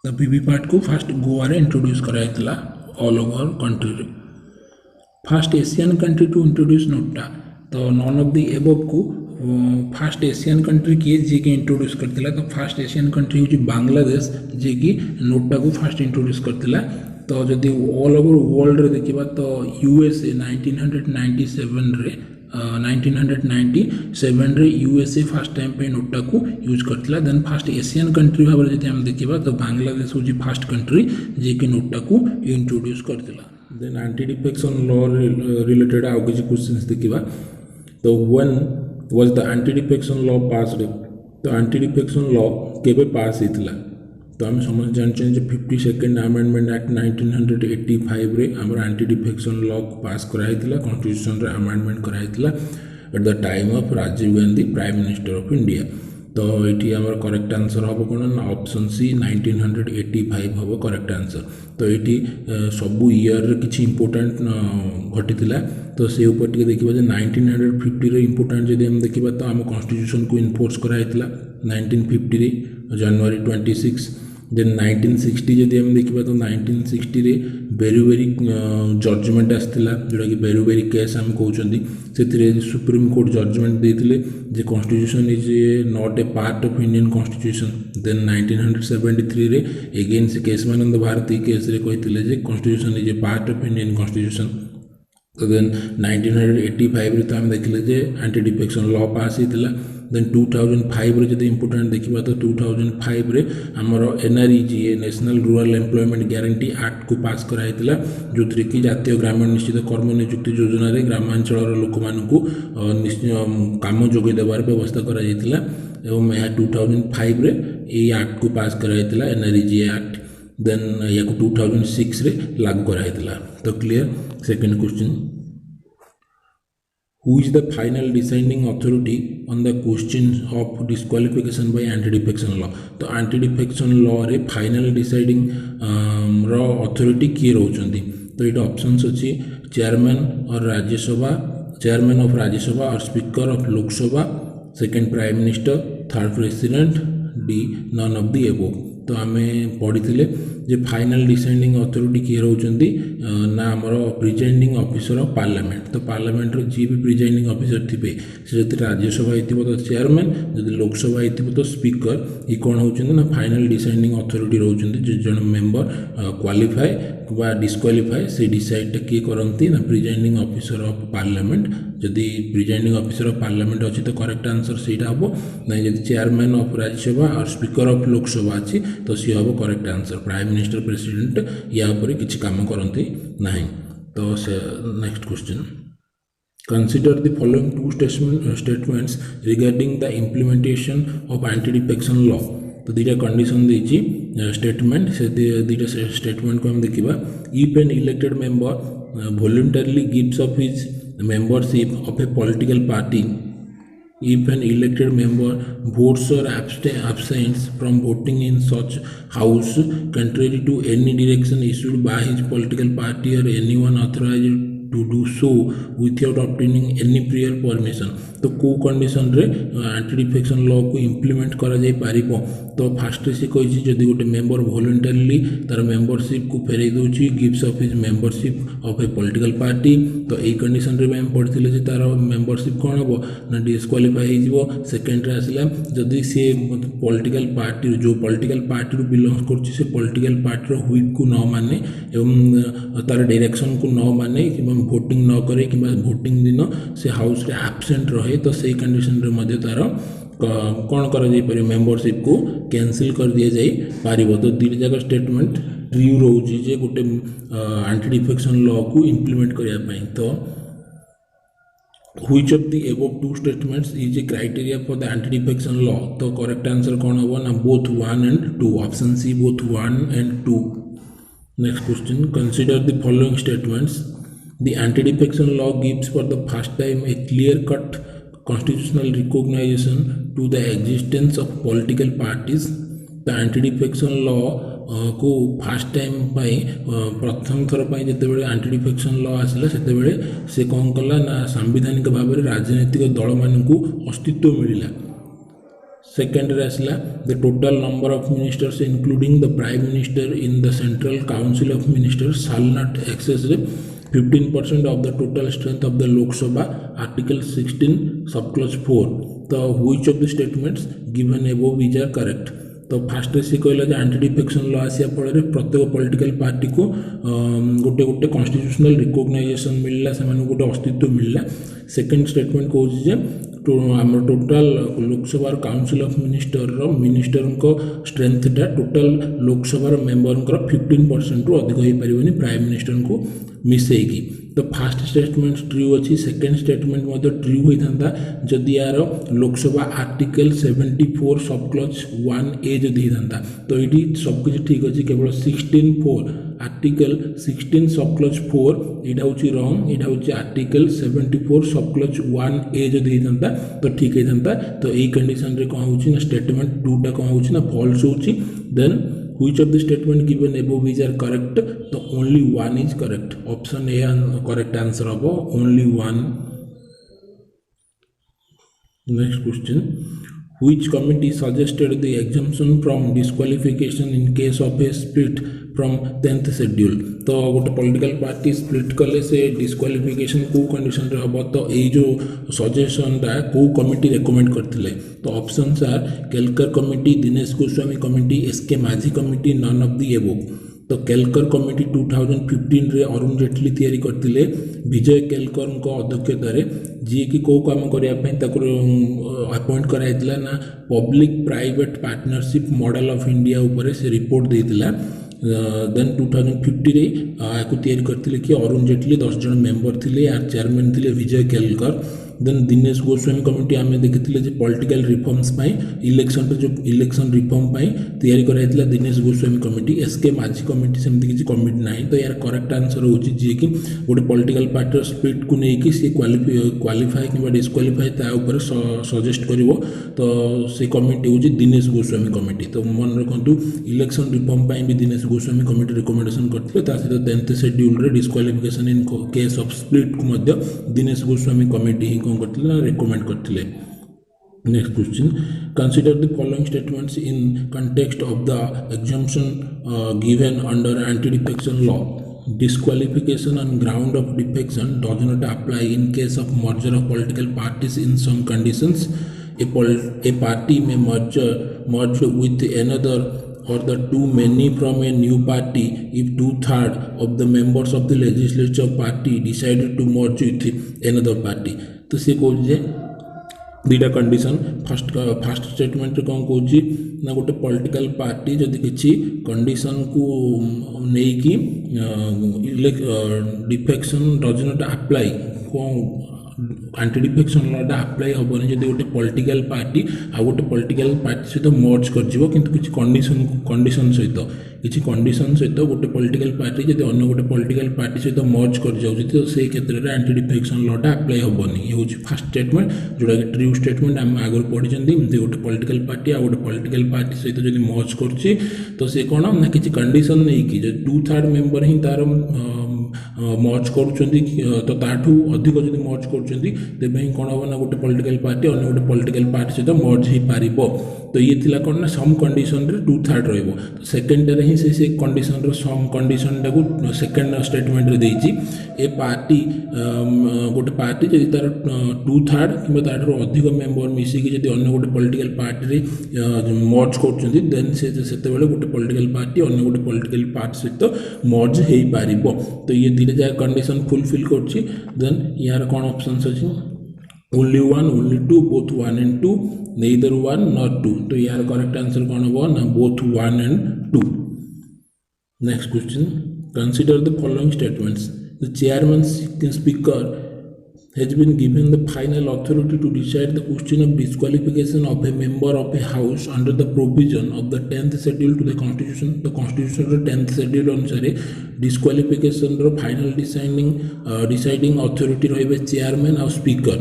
तो वीवीपैट को फास्ट गोवा रे इंट्रोड्यूस कराइला ऑल ओवर कंट्री रे first Asian country to introduce NOTA तो नॉन ऑफ द एबव को फास्ट एशियन कंट्री किए जी के इंट्रोड्यूस करथिला तो फास्ट एशियन कंट्री होची बांग्लादेश जी की नोटा को फास्ट इंट्रोड्यूस करथिला तो जदि ऑल ओवर वर्ल्ड रे देखिबा तो यूएसए 1997 रे 1997 रे यूएसए फास्ट टाइम पे नोटा को यूज करथिला देन फास्ट एशियन कंट्री भाव जदि हम देखिबा तो बांग्लादेश होची फास्ट कंट्री जी के नोटा को इंट्रोड्यूस करथिला then anti defection law related आउ किछि क्वेश्चंस देखिबा तो when was the anti defection law passed तो एंटी डिफेक्शन लॉ केबे पास हितला तो आम समझ जानछन जे 52nd अमेंडमेंट एक्ट 1985 रे हमर एंटी डिफेक्शन लॉ पास कराइतिला कॉन्स्टिट्यूशन रे अमेंडमेंट कराइतिला at the time of Rajiv Gandhi prime minister of India तो ये हमर करेक्ट आंसर हम कौन ऑप्शन सी 1985 हम करेक्ट आंसर तो ये सबू ईयर किसी इंपोर्टेंट घटी तो से ऊपर टे देखा 1950 रे इंपोर्टेंट जब हम देखा तो आम कॉन्स्टिट्यूशन को इनफोर्स कराइला 1950 रे जनवरी 26 देन 1960 जब हम देखा तो 1960 रे बेरुबेरी जजमेंट आसाला जोटा कि बेरुबेरी केस आम कहते से सुप्रीम कोर्ट जजमेंट देते जे constitution is not a part of Indian constitution then 1973 रे एगेन से केशवानंद भारती केस रे कहते constitution is a part of Indian constitution तो देन 1985 रे तो आम देखले जे एंटी डिफेक्शन लॉ पास होता देन 2005 रे जब इंपोर्टेंट देखा तो 2005 रे हमर NREGA national rural employment guarantee act को पास कराइला जो कि जातीय ग्रामीण निश्चित कर्म नियुक्ति योजना रे ग्रामांचल लोक मानकु काम जोगे देवार व्यवस्था करा जायतिला एवं यह 2005 रे ये एक्ट को पास कराइला एनआरईजीए एक्ट देन या 2006 रे लागू कराइला तो clear second question Who is the final deciding authority on the question of disqualification by anti-defection law? तो anti-defection law रे final deciding रो authority किए रहउचंदी तो ये ऑप्शंस अछि चेयरमैन और राज्यसभा चेयरमैन ऑफ राज्यसभा और speaker of Lok Sabha second prime minister third president D none of the above तो आम पढ़ी जे फाइनल डिसाइडिंग अथॉरिटी किए रहउचंदी ना आमर प्रिजाइडिंग ऑफिसर ऑफ पार्लियामेंट तो पार्लियामेंट रो जी भी प्रिजाइडिंग ऑफिसर थिबे से जति राज्यसभा हितिबो तो चेयरमैन जति लोकसभा हितिबो तो स्पीकर ई कोन होउचंदी ना फाइनल डिसाइडिंग अथॉरिटी रहउचंदी जे जण मेंबर क्वालिफाई बा डिस्क्वालिफाई से डिसाइड किए करंती ना प्रिजाइडिंग ऑफिसर ऑफ पार्लियामेंट जदि प्रिजाइडिंग ऑफिसर ऑफ पार्लियामेंट अछि तो करेक्ट आंसर सेटा हबो ना जदि चेयरमैन ऑफ राज्यसभा और स्पीकर ऑफ लोकसभा अछि तो सी हबो correct answer prime minister president या ऊपर किछि काम करंती नाही तो next question Consider the following two statements regarding the implementation of anti-defection law. तो दीटा कंडीशन देछि स्टेटमेंट से दीटा स्टेटमेंट को हम देखिबा if an elected member voluntarily gives up his membership of a political party if an elected member votes or abstains from voting in such house contrary to any direction issued by his political party or anyone authorized to do so without obtaining any prior permission तो को condition रे anti defection law को implement करा जाय पारिबो तो first से कहि जदि गोटे मेंबर वॉलंटरली तार मेंबरशिप को फेरै दोछि gives off his membership of a political party तो ए कंडीशन रे हम पढिथिले जे तार मेंबरशिप कोन हबो ना डिस्क्वालिफाई हि जिवो सेकंड रे आसला जदि से पॉलिटिकल पार्टी जो पॉलिटिकल पार्टी रो बिलोंग करछि से पॉलिटिकल पार्टी रो व्हिप को न माने एवं तार डायरेक्शन को न माने कि वोटिंग न करे कि वोटिंग दिन से हाउस रे एब्सेंट रहे तो सही कंडीशन रे मध्य तार कौन करा जाय पारे मेंबरशिप को कैंसिल कर दिया जाय पारिबो तो दीट जगह स्टेटमेंट ट्रू रहउची जे गोटे एंटी डिफेक्शन लॉ को इंप्लीमेंट करिया पई तो which of the above two statements is a criteria for the anti defection law तो करेक्ट आंसर कौन होबो ना both 1 and 2 option C both 1 and 2 next question consider the following statements The anti-defection law gives for the first time a clear-cut constitutional recognition to the existence of political parties तो anti defection law को fast time प्रथम थर जिते anti defection law आसला से कौन कला ना सांविधानिक भाव में राजनैतिक दल मानू अस्तित्व मिलला। सेकेंड आसला the total number of ministers including the prime minister in the central council of ministers shall not exceed 15% of the total strength of the Lok Sabha article 16 sub clause 4। तो which of the statements given above is are correct. तो first से कहला anti defection law आसिया फल प्रत्येक political party को गोटे गोटे constitutional recognition मिलला से गोटे अस्तित्व मिलला। सेकेंड स्टेटमेंट कौन आम total Lok Sabha council of minister को स्ट्रेंथटा टोटाल लोकसभा मेंबर 15% रु अधिक हो पारे प्राइम मिनिस्टर को मिसेकी। तो फास्ट स्टेटमेंट ट्रू अच्छी सेकेंड स्टेटमेंट ट्रू होता जदि यार Lok Sabha article 74 sub clause 1A जदि होता तो ये सबकि ठीक अच्छे केवल 16(4) आर्टिकल 16 सब क्लॉज 4 यहाँ हूँ रंग यहाँ हूँ आर्टिकल 74 सब क्लॉज 1A जदि होता तो ठीक होता। तो यही कंडीशन रे कौन हो स्टेटमेंट 2टा कौन हो फॉल्स हो। Then which of the statement given above is are correct तो only one is correct। option A correct answer होगा only one। next question which committee suggested the exemption from disqualification in case of a split from 10th schedule। तो गोटे political party split कले से disqualification को condition रे हबो तो ये जो सजेशन दा को कमिटी रेकमेंड करथिले तो options are Kelkar committee, Dinesh Goswami committee, SK Majhi committee, none of the above. तो केलकर कमिटी 2015 रे अरुण जेटली तैयारी करथिले विजय केलकर को अध्यक्षता रे जी की को काम करिया पई ताको अपॉइंट कराइतला ना public private partnership model of India ऊपर से रिपोर्ट देतिला। देन 2050 रे याको तैयारी करथिले कि अरुण जेटली 10 जन मेंबर थिले यार चेयरमैन थिले विजय केलकर। देन दिनेश गोस्वामी कमिटी आम देखी पॉलिटिकल रिफॉर्म्स इलेक्शन जो इलेक्शन रिफॉर्म तैयारी कराइला Dinesh Goswami committee. SK Majhi committee सेमती किसी कमिटी ना तो यार करेक्ट आंसर हो जी कि गोटे पॉलिटिकल पार्टी स्प्लिट को लेकिन सी क्वालिफाई कि डिस्क्वालिफाई ताऊपर सजेस्ट कर तो से कमिटी हूँ दिनेश गोस्वामी कमिटी। तो मन रखु इलेक्शन रिफॉर्म भी दिनेश गोस्वामी कमिटी रिकमेंडेशन करते सहित 10th schedule disqualification in case of split को दिनेश गोस्वामी कमिटी ही कौन करते रिकमेंड करते। Next question consider the following statements in context of the exemption given under anti defection law. Disqualification on ground of defection does not apply in case of merger of political parties in some conditions. A party may merge with another or the too many from a new party if 2/3 of the members of the legislature party decided to merge with another party। तो से कौन दुईटा condition fast statement कौन कौन ना गोटे political party जदि किसी कंडीशन को लेकिन डिफेक्शन डज नॉट अप्लाई कौन एंटी डिफेक्शन लॉटा अप्लाई हेनी जब गोटे पॉलिटिकल पार्टी आ गोटे पॉलिटिकल पार्टी सहित मर्ज कर किसी कंडीशन सहित किसी कंडीशन सहित गोटे पॉलिटिकल पार्टी जब अन्य गोटे पॉलिटिकल पार्टी सहित मर्ज कर जाऊँगी तो से क्षेत्र में एंटी डिफेक्शन लॉटा अप्लाई हेनी। ये हूँ फास्ट स्टेटमेंट जोटा कि ट्रू स्टेटमेंट आम आगे पढ़ी गोटे पॉलिटिकल पार्टी आ गोटे पॉलिटिकल पार्टी सहित जब मर्ज कर तो सी कौन ना किसी कंडीशन नहीं कि 2/3 मेंबर ही तार मर्ज कर तो ताठू अधिक जब मर्ज कर कौन हम ना गोटे पॉलिटिकल पार्टी अन्य गोटे पॉलिटिकल पार्टी सहित मर्ज हो पार। तो ये थिला कौन ना सम कंडीशन रे 2/3 रहिबो। तो सेकेंड रे ही से कंडीशन रो सम कंडीशन टाको सेकेंड स्टेटमेंट रे देछि ए पार्टी गोटे पार्टी जदि तार 2/3 कि ताठू अधिक मेंबर मिसिकी जदि अन्य गोटे पॉलिटिकल पार्टी रे मर्ज करछन्ती देन सेते बेले गोटे पॉलिटिकल पार्टी अन्य गोटे पॉलिटिकल पार्टी सहित मर्ज हो पारिबो। तो ये धीरे जा कंडीशन फुलफिल करछि। देन यार कौन ऑप्शंस अछि only 1, only 2, both 1 and 2, neither 1 nor 2। तो यार करेक्ट आंसर कौन होगा ना both 1 and 2। Next question consider the following statements the chairman speaker has been given the final authority to decide the question of disqualification of a member of a house under the provision of the 10th schedule to the constitution। the constitution 10th schedule अनुसार disqualification रो final deciding authority रहिबे chairman और speaker.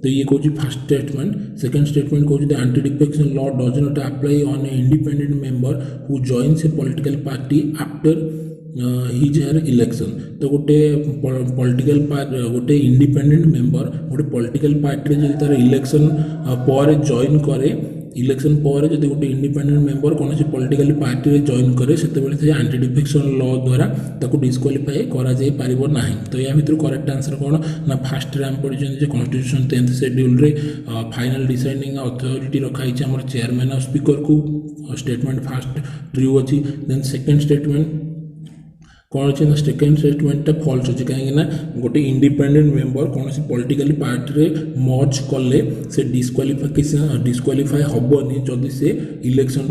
तो ये कौन first statement. Second statement कौन the anti defection law does not apply on a independent member who joins a political party after his her election. तो गोटे पॉलिटिकल गोटे इंडिपेंडेंट मेंबर गोटे पॉलिटिकल पार्टी रे तार इलेक्शन पर जॉइन करे, election पर जब गोटे इंडिपेंडेंट मेंबर कौन पॉलिटिकल पार्टी रे जॉइन करे से एंटी डिफेक्शन लॉ द्वारा ताको डिस्क्वालीफाई करा जाय पारिबो नाही। तो या भितर करेक्ट आंसर कौन ना फास्ट रे हम पढ़ी कॉन्स्टिट्यूशन 10th शेड्यूल रे फाइनल डिसाइडिंग अथॉरिटी रखाई हमर चेयरमैन और स्पीकर को। स्टेटमेंट फास्ट ट्रू अच्छी। देन सेकंड स्टेटमेंट कौन अच्छे ना सेकेंड स्टेटमेंटा फल्स अच्छे कहीं गोटे इंडिपेंडेंट मेंबर कौन पॉलिटिकल पार्टी रे मर्ज कले से डिस्क्वालीफाई हेनी जदि से इलेक्शन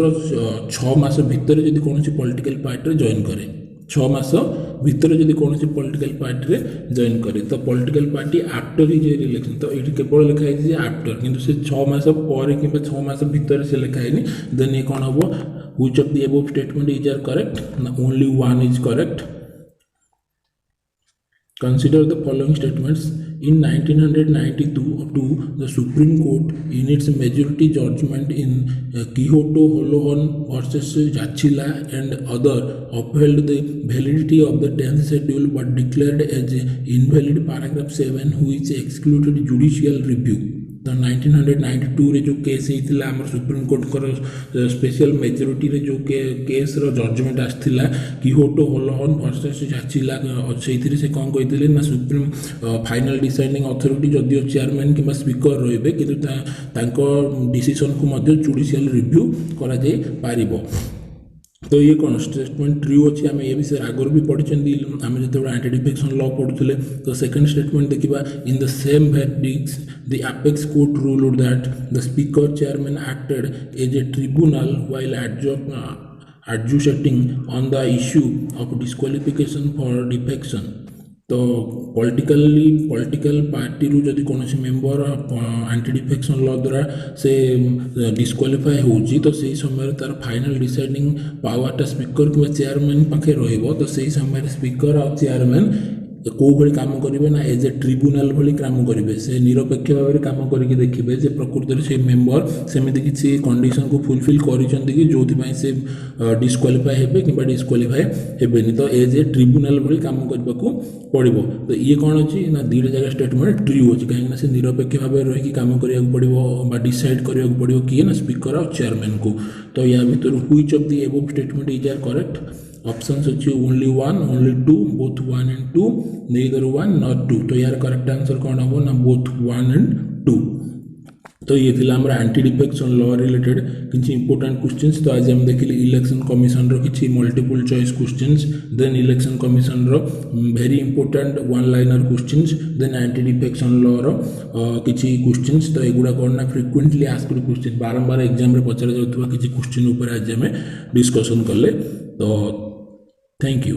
6 मास भितर जदि कौन पॉलिटिकल पार्टी रे जॉइन करे, 6 मास भितर जदि कौन पॉलिटिकल पार्टी रे जॉइन करे। तो political party after his election, तो ये केवल लिखाई है आफ्टर, किंतु से 6 मास पर कि 6 मास भितर से लिखाई। देन ये कौन हम which of the above statement is are correct ना only one is correct. Consider the following statements. In 1992, the Supreme Court, in its majority judgment in Quixote Holohan versus Jachila and other, upheld the validity of the 10th schedule but declared as invalid paragraph 7, which excluded judicial review. तो 1992 रे जो case होता है supreme court को special majority रे जो case रो judgement आसला Kihoto Holohan versus जाचिला से कौन कहते ना सुप्रीम फाइनल डिसाइडिंग अथॉरिटी जदियो चेयरमैन कि स्पीकर रे कि डिसीजन को जुडिशियल रिव्यू करा जाय पारिबो। तो ये कौन स्टेटमेंट ट्रू अच्छी आम ये विषय आगर भी पढ़ी आम जो एंटी डिफेक्शन लॉ पढ़ुले। तो सेकंड स्टेटमेंट देखा in the same verdicts the apex court ruled that the speaker chairman acted as a tribunal while adjudicating on the issue of disqualification for defection। तो पॉलिटिकल पार्टी रू जदि कौन member anti defection law द्वारा से disqualify होची तो सही समय तार फाइनल डिसाइडिंग पावरटा स्पीकर कि चेयरमैन पाखे रहिबो। तो सही समय स्पीकर और चेयरमैन कौ भाई कम करेंगे ना एज ए ट्रिब्यूनाल भाई कम करेंगे, से निरपेक्ष भाव में कम करके देखिए जे प्रकृत से मेंबर सेमती किसी कंडीशन को फुलफिल कर जो से डिस्क्वालीफाई हे कि डिस्क्वालीफाई हेबेनी। तो एज ए ट्रिब्यूनाल भाई कम करने को पड़ो। तो ये कौन अच्छी ना दुईटा जगह स्टेटमेंट ट्रू अच्छी कहीं से निरपेक्ष भाव रही कम करा पड़ो डिसाइड करा पड़ो किए ना स्पीकर और चेयरमैन को। तो या भर which of the above statement is are correct. Options अच्छी only 1, only 2, both 1 and 2, neither 1 nor 2। तो यार करेक्ट आंसर कौन हम ना बोथ 1 and 2। तो ये थिला हमरा एंटी डिफेक्शन लॉ रिलेटेड किछि इंपोर्टेंट क्वेश्चंस। तो आज हम देखिले इलेक्शन कमिशन रो किछि multiple choice questions, then election commission रो very important one liner questions, then anti defection law रो किछि क्वेश्चंस। तो एगुडा कोन फ्रिक्वेंटली आस्क्ड क्वेश्चन बारंबार एग्जाम रे पचरा जाउतबा किछि क्वेश्चन ऊपर आज हम डिस्कशन करले। तो थैंक यू।